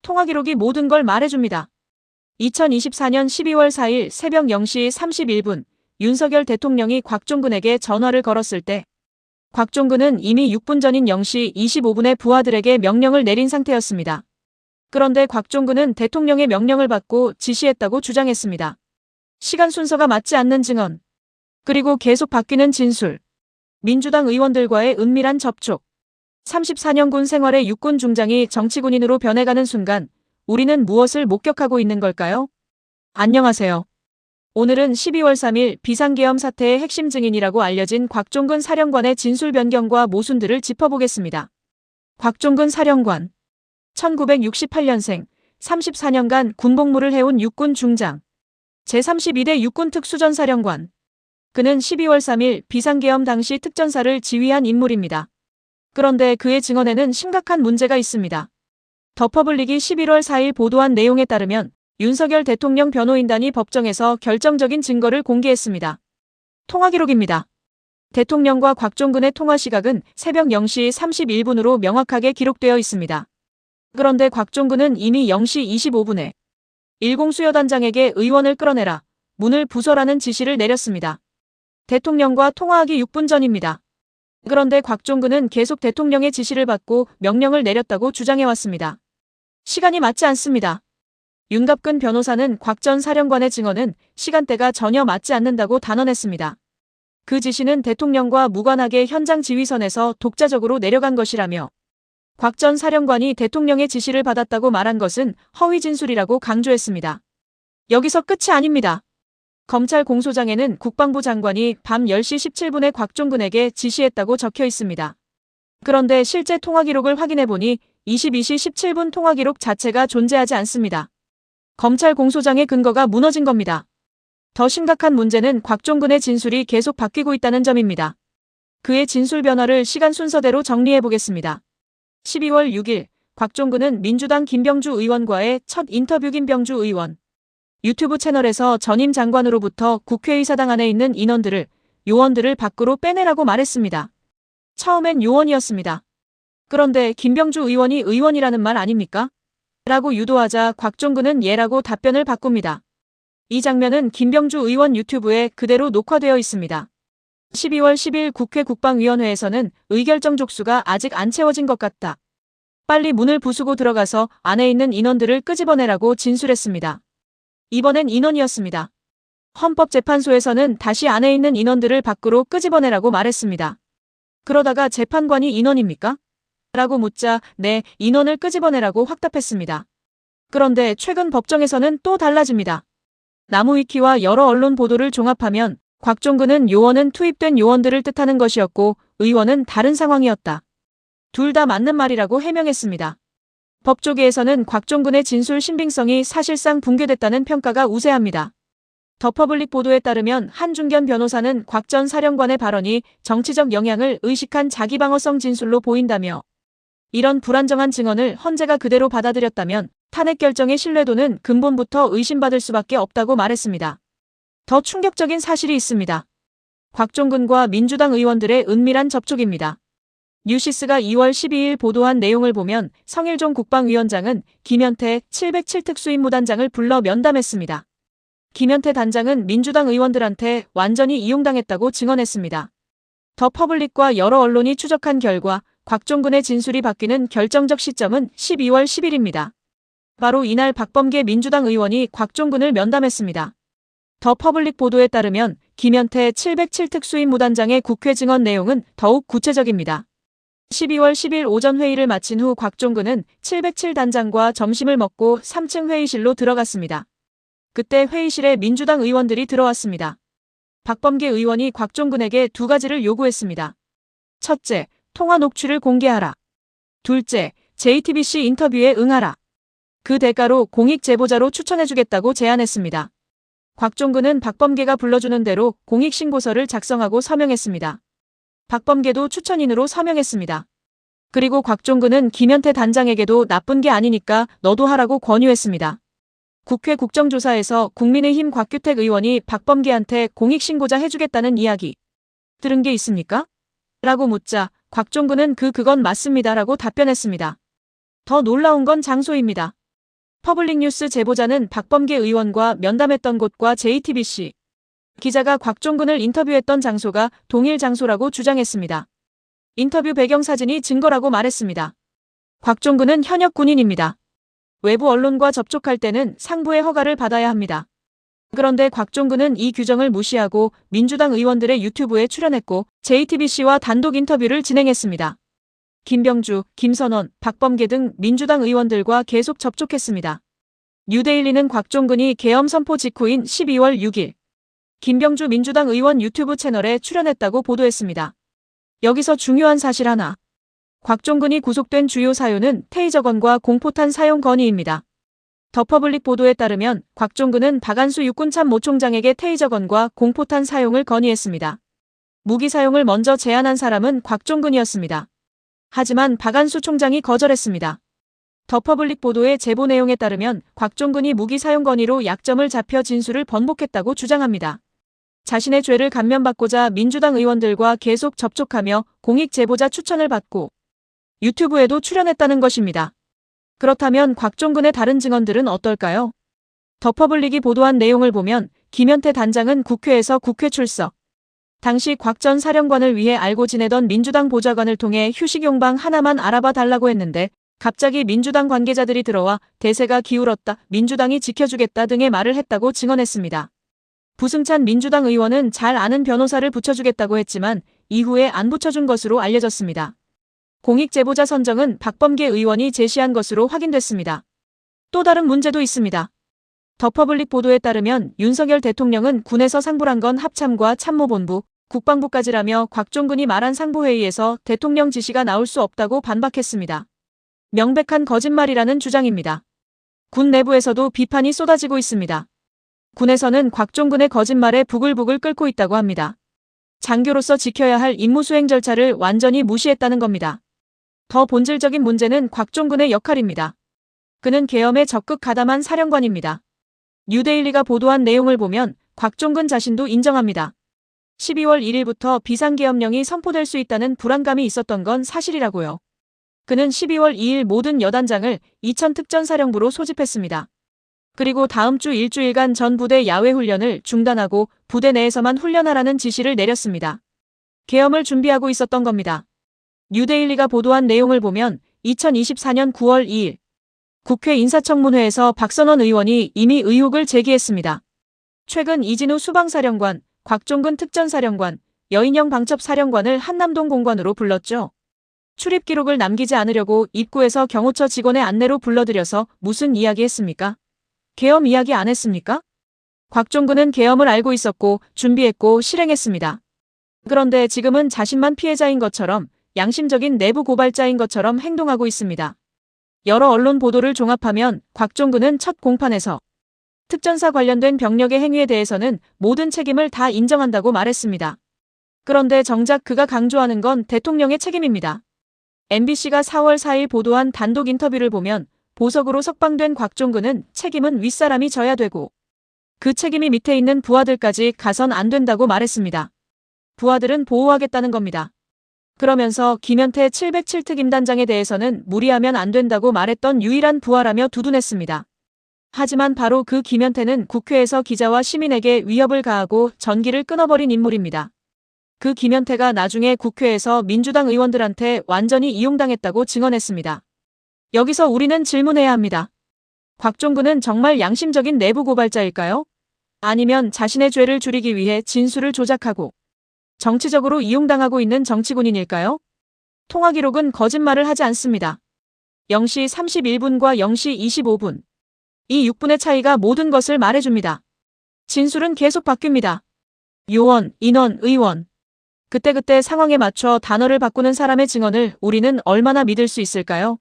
통화 기록이 모든 걸 말해줍니다. 2024년 12월 4일 새벽 0시 31분 윤석열 대통령이 곽종근에게 전화를 걸었을 때 곽종근은 이미 6분 전인 0시 25분에 부하들에게 명령을 내린 상태였습니다. 그런데 곽종근은 대통령의 명령을 받고 지시했다고 주장했습니다. 시간 순서가 맞지 않는 증언, 그리고 계속 바뀌는 진술, 민주당 의원들과의 은밀한 접촉, 34년 군 생활의 육군 중장이 정치군인으로 변해가는 순간 우리는 무엇을 목격하고 있는 걸까요? 안녕하세요. 오늘은 12월 3일 비상계엄 사태의 핵심 증인이라고 알려진 곽종근 사령관의 진술 변경과 모순들을 짚어보겠습니다. 곽종근 사령관, 1968년생, 34년간 군복무를 해온 육군 중장, 제32대 육군 특수전사령관. 그는 12월 3일 비상계엄 당시 특전사를 지휘한 인물입니다. 그런데 그의 증언에는 심각한 문제가 있습니다. 더퍼블릭이 11월 4일 보도한 내용에 따르면 윤석열 대통령 변호인단이 법정에서 결정적인 증거를 공개했습니다. 통화 기록입니다. 대통령과 곽종근의 통화 시각은 새벽 0시 31분으로 명확하게 기록되어 있습니다. 그런데 곽종근은 이미 0시 25분에 10 수여단장에게 의원을 끌어내라, 문을 부숴라는 지시를 내렸습니다. 대통령과 통화하기 6분 전입니다. 그런데 곽종근은 계속 대통령의 지시를 받고 명령을 내렸다고 주장해왔습니다. 시간이 맞지 않습니다. 윤갑근 변호사는 곽 전 사령관의 증언은 시간대가 전혀 맞지 않는다고 단언했습니다. 그 지시는 대통령과 무관하게 현장 지휘선에서 독자적으로 내려간 것이라며 곽 전 사령관이 대통령의 지시를 받았다고 말한 것은 허위 진술이라고 강조했습니다. 여기서 끝이 아닙니다. 검찰 공소장에는 국방부 장관이 밤 10시 17분에 곽종근에게 지시했다고 적혀 있습니다. 그런데 실제 통화 기록을 확인해보니 22시 17분 통화 기록 자체가 존재하지 않습니다. 검찰 공소장의 근거가 무너진 겁니다. 더 심각한 문제는 곽종근의 진술이 계속 바뀌고 있다는 점입니다. 그의 진술 변화를 시간 순서대로 정리해보겠습니다. 12월 6일 곽종근은 민주당 김병주 의원과의 첫 인터뷰. 김병주 의원 유튜브 채널에서 전임 장관으로부터 국회의사당 안에 있는 요원들을 밖으로 빼내라고 말했습니다. 처음엔 요원이었습니다. 그런데 김병주 의원이 의원이라는 말 아닙니까? 라고 유도하자 곽종근은 예라고 답변을 바꿉니다. 이 장면은 김병주 의원 유튜브에 그대로 녹화되어 있습니다. 12월 10일 국회 국방위원회에서는 의결정 족수가 아직 안 채워진 것 같다. 빨리 문을 부수고 들어가서 안에 있는 인원들을 끄집어내라고 진술했습니다. 이번엔 인원이었습니다. 헌법재판소에서는 다시 안에 있는 인원들을 밖으로 끄집어내라고 말했습니다. 그러다가 재판관이 인원입니까? 라고 묻자 네, 인원을 끄집어내라고 확답했습니다. 그런데 최근 법정에서는 또 달라집니다. 나무위키와 여러 언론 보도를 종합하면 곽종근은 요원은 투입된 요원들을 뜻하는 것이었고 의원은 다른 상황이었다. 둘 다 맞는 말이라고 해명했습니다. 법조계에서는 곽종근의 진술 신빙성이 사실상 붕괴됐다는 평가가 우세합니다. 더퍼블릭 보도에 따르면 한중견 변호사는 곽 전 사령관의 발언이 정치적 영향을 의식한 자기방어성 진술로 보인다며 이런 불안정한 증언을 헌재가 그대로 받아들였다면 탄핵 결정의 신뢰도는 근본부터 의심받을 수밖에 없다고 말했습니다. 더 충격적인 사실이 있습니다. 곽종근과 민주당 의원들의 은밀한 접촉입니다. 뉴시스가 2월 12일 보도한 내용을 보면 성일종 국방위원장은 김현태 707 특수임무단장을 불러 면담했습니다. 김현태 단장은 민주당 의원들한테 완전히 이용당했다고 증언했습니다. 더 퍼블릭과 여러 언론이 추적한 결과 곽종근의 진술이 바뀌는 결정적 시점은 12월 10일입니다. 바로 이날 박범계 민주당 의원이 곽종근을 면담했습니다. 더 퍼블릭 보도에 따르면 김현태 707 특수임무단장의 국회 증언 내용은 더욱 구체적입니다. 12월 10일 오전 회의를 마친 후 곽종근은 707 단장과 점심을 먹고 3층 회의실로 들어갔습니다. 그때 회의실에 민주당 의원들이 들어왔습니다. 박범계 의원이 곽종근에게 두 가지를 요구했습니다. 첫째, 통화 녹취를 공개하라. 둘째, JTBC 인터뷰에 응하라. 그 대가로 공익 제보자로 추천해주겠다고 제안했습니다. 곽종근은 박범계가 불러주는 대로 공익신고서를 작성하고 서명했습니다. 박범계도 추천인으로 서명했습니다. 그리고 곽종근은 김현태 단장에게도 나쁜 게 아니니까 너도 하라고 권유했습니다. 국회 국정조사에서 국민의힘 곽규택 의원이 박범계한테 공익신고자 해주겠다는 이야기 들은 게 있습니까? 라고 묻자 곽종근은 그건 맞습니다 라고 답변했습니다. 더 놀라운 건 장소입니다. 퍼블릭뉴스 제보자는 박범계 의원과 면담했던 곳과 JTBC 기자가 곽종근을 인터뷰했던 장소가 동일 장소라고 주장했습니다. 인터뷰 배경 사진이 증거라고 말했습니다. 곽종근은 현역 군인입니다. 외부 언론과 접촉할 때는 상부의 허가를 받아야 합니다. 그런데 곽종근은 이 규정을 무시하고 민주당 의원들의 유튜브에 출연했고 JTBC와 단독 인터뷰를 진행했습니다. 김병주, 김선원, 박범계 등 민주당 의원들과 계속 접촉했습니다. 뉴데일리는 곽종근이 계엄 선포 직후인 12월 6일 김병주 민주당 의원 유튜브 채널에 출연했다고 보도했습니다. 여기서 중요한 사실 하나. 곽종근이 구속된 주요 사유는 테이저건과 공포탄 사용 건의입니다. 더퍼블릭 보도에 따르면 곽종근은 박안수 육군참모 총장에게 테이저건과 공포탄 사용을 건의했습니다. 무기 사용을 먼저 제안한 사람은 곽종근이었습니다. 하지만 박안수 총장이 거절했습니다. 더퍼블릭 보도의 제보 내용에 따르면 곽종근이 무기 사용 건의로 약점을 잡혀 진술을 번복했다고 주장합니다. 자신의 죄를 감면받고자 민주당 의원들과 계속 접촉하며 공익 제보자 추천을 받고 유튜브에도 출연했다는 것입니다. 그렇다면 곽종근의 다른 증언들은 어떨까요? 더퍼블릭이 보도한 내용을 보면 김현태 단장은 국회에서 국회 출석. 당시 곽 전 사령관을 위해 알고 지내던 민주당 보좌관을 통해 휴식 용방 하나만 알아봐 달라고 했는데 갑자기 민주당 관계자들이 들어와 대세가 기울었다, 민주당이 지켜주겠다 등의 말을 했다고 증언했습니다. 부승찬 민주당 의원은 잘 아는 변호사를 붙여주겠다고 했지만 이후에 안 붙여준 것으로 알려졌습니다. 공익제보자 선정은 박범계 의원이 제시한 것으로 확인됐습니다. 또 다른 문제도 있습니다. 더퍼블릭 보도에 따르면 윤석열 대통령은 군에서 상부란 건 합참과 참모본부, 국방부까지라며 곽종근이 말한 상부회의에서 대통령 지시가 나올 수 없다고 반박했습니다. 명백한 거짓말이라는 주장입니다. 군 내부에서도 비판이 쏟아지고 있습니다. 군에서는 곽종근의 거짓말에 부글부글 끓고 있다고 합니다. 장교로서 지켜야 할 임무수행 절차를 완전히 무시했다는 겁니다. 더 본질적인 문제는 곽종근의 역할입니다. 그는 계엄에 적극 가담한 사령관입니다. 뉴데일리가 보도한 내용을 보면 곽종근 자신도 인정합니다. 12월 1일부터 비상계엄령이 선포될 수 있다는 불안감이 있었던 건 사실이라고요. 그는 12월 2일 모든 여단장을 이천특전사령부로 소집했습니다. 그리고 다음 주 일주일간 전 부대 야외 훈련을 중단하고 부대 내에서만 훈련하라는 지시를 내렸습니다. 계엄을 준비하고 있었던 겁니다. 뉴데일리가 보도한 내용을 보면 2024년 9월 2일 국회 인사청문회에서 박선원 의원이 이미 의혹을 제기했습니다. 최근 이진우 수방사령관, 곽종근 특전사령관, 여인영 방첩사령관을 한남동 공관으로 불렀죠. 출입 기록을 남기지 않으려고 입구에서 경호처 직원의 안내로 불러들여서 무슨 이야기 했습니까? 계엄 이야기 안 했습니까? 곽종근은 계엄을 알고 있었고 준비했고 실행했습니다. 그런데 지금은 자신만 피해자인 것처럼 양심적인 내부 고발자인 것처럼 행동하고 있습니다. 여러 언론 보도를 종합하면 곽종근은 첫 공판에서 특전사 관련된 병력의 행위에 대해서는 모든 책임을 다 인정한다고 말했습니다. 그런데 정작 그가 강조하는 건 대통령의 책임입니다. MBC가 4월 4일 보도한 단독 인터뷰를 보면 보석으로 석방된 곽종근은 책임은 윗사람이 져야 되고 그 책임이 밑에 있는 부하들까지 가선 안 된다고 말했습니다. 부하들은 보호하겠다는 겁니다. 그러면서 김현태 707특 임단장에 대해서는 무리하면 안 된다고 말했던 유일한 부하라며 두둔했습니다. 하지만 바로 그 김현태는 국회에서 기자와 시민에게 위협을 가하고 전기를 끊어버린 인물입니다. 그 김현태가 나중에 국회에서 민주당 의원들한테 완전히 이용당했다고 증언했습니다. 여기서 우리는 질문해야 합니다. 곽종근은 정말 양심적인 내부 고발자일까요? 아니면 자신의 죄를 줄이기 위해 진술을 조작하고 정치적으로 이용당하고 있는 정치군인일까요? 통화 기록은 거짓말을 하지 않습니다. 0시 31분과 0시 25분. 이 6분의 차이가 모든 것을 말해줍니다. 진술은 계속 바뀝니다. 요원, 인원, 의원. 그때그때 상황에 맞춰 단어를 바꾸는 사람의 증언을 우리는 얼마나 믿을 수 있을까요?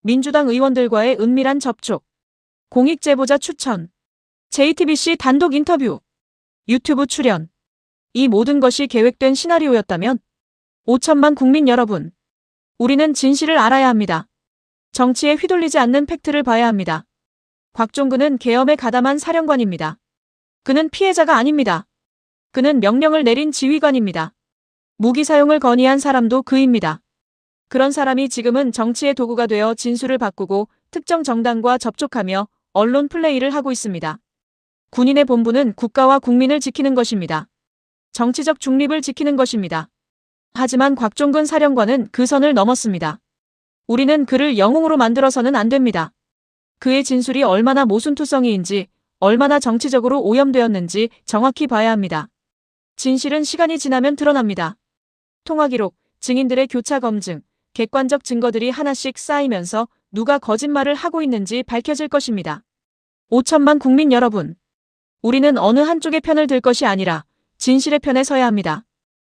민주당 의원들과의 은밀한 접촉. 공익제보자 추천. JTBC 단독 인터뷰. 유튜브 출연. 이 모든 것이 계획된 시나리오였다면 5천만 국민 여러분. 우리는 진실을 알아야 합니다. 정치에 휘둘리지 않는 팩트를 봐야 합니다. 곽종근은 계엄에 가담한 사령관입니다. 그는 피해자가 아닙니다. 그는 명령을 내린 지휘관입니다. 무기 사용을 건의한 사람도 그입니다. 그런 사람이 지금은 정치의 도구가 되어 진술을 바꾸고 특정 정당과 접촉하며 언론 플레이를 하고 있습니다. 군인의 본분은 국가와 국민을 지키는 것입니다. 정치적 중립을 지키는 것입니다. 하지만 곽종근 사령관은 그 선을 넘었습니다. 우리는 그를 영웅으로 만들어서는 안 됩니다. 그의 진술이 얼마나 모순투성이인지, 얼마나 정치적으로 오염되었는지 정확히 봐야 합니다. 진실은 시간이 지나면 드러납니다. 통화 기록, 증인들의 교차 검증, 객관적 증거들이 하나씩 쌓이면서 누가 거짓말을 하고 있는지 밝혀질 것입니다. 5천만 국민 여러분, 우리는 어느 한쪽의 편을 들 것이 아니라 진실의 편에 서야 합니다.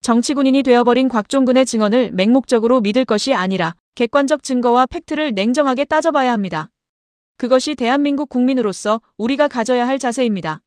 정치군인이 되어버린 곽종근의 증언을 맹목적으로 믿을 것이 아니라 객관적 증거와 팩트를 냉정하게 따져봐야 합니다. 그것이 대한민국 국민으로서 우리가 가져야 할 자세입니다.